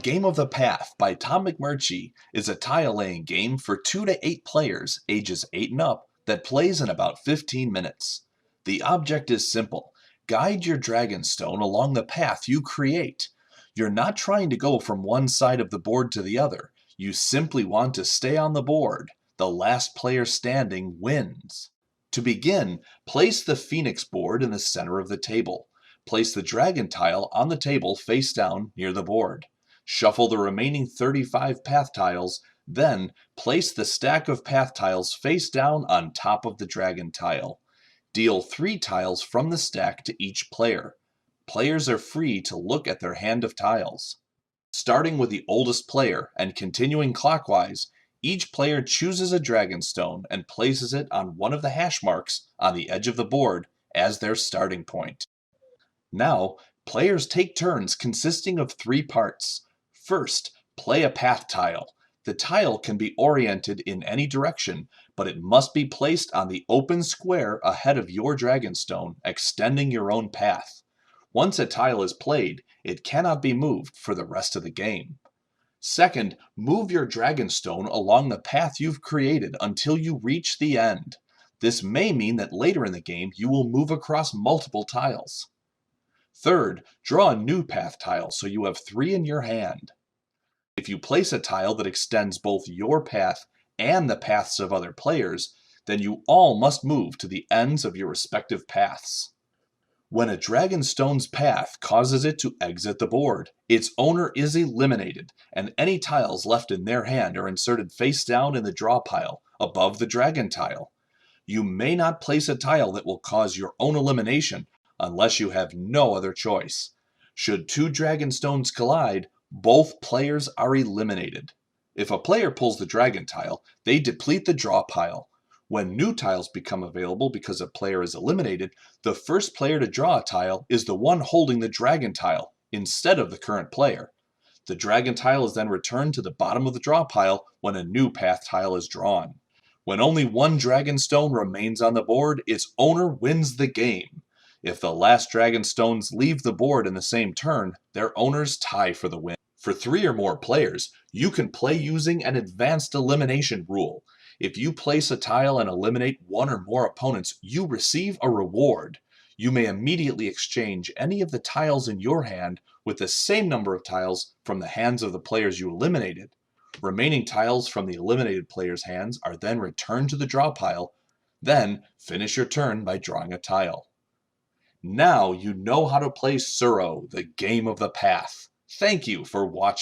Game of the Path by Tom McMurtry is a tile-laying game for 2 to 8 players, ages 8 and up, that plays in about 15 minutes. The object is simple. Guide your dragonstone along the path you create. You're not trying to go from one side of the board to the other. You simply want to stay on the board. The last player standing wins. To begin, place the Phoenix board in the center of the table. Place the dragon tile on the table face down near the board. Shuffle the remaining 35 path tiles, then place the stack of path tiles face down on top of the dragon tile. Deal 3 tiles from the stack to each player. Players are free to look at their hand of tiles. Starting with the oldest player and continuing clockwise, each player chooses a dragonstone and places it on one of the hash marks on the edge of the board as their starting point. Now, players take turns consisting of 3 parts. First, play a path tile. The tile can be oriented in any direction, but it must be placed on the open square ahead of your dragonstone, extending your own path. Once a tile is played, it cannot be moved for the rest of the game. Second, move your dragonstone along the path you've created until you reach the end. This may mean that later in the game you will move across multiple tiles. Third, draw a new path tile so you have 3 in your hand. If you place a tile that extends both your path and the paths of other players, then you all must move to the ends of your respective paths. When a dragonstone's path causes it to exit the board, its owner is eliminated, and any tiles left in their hand are inserted face down in the draw pile, above the dragon tile. You may not place a tile that will cause your own elimination unless you have no other choice. Should 2 dragonstones collide, both players are eliminated. If a player pulls the dragon tile, they deplete the draw pile. When new tiles become available because a player is eliminated, the first player to draw a tile is the one holding the dragon tile instead of the current player. The dragon tile is then returned to the bottom of the draw pile when a new path tile is drawn. When only one dragonstone remains on the board, its owner wins the game. If the last dragonstones leave the board in the same turn, their owners tie for the win. For 3 or more players, you can play using an advanced elimination rule. If you place a tile and eliminate 1 or more opponents, you receive a reward. You may immediately exchange any of the tiles in your hand with the same number of tiles from the hands of the players you eliminated. Remaining tiles from the eliminated players' hands are then returned to the draw pile. Then, finish your turn by drawing a tile. Now you know how to play Suro, the Game of the Path. Thank you for watching.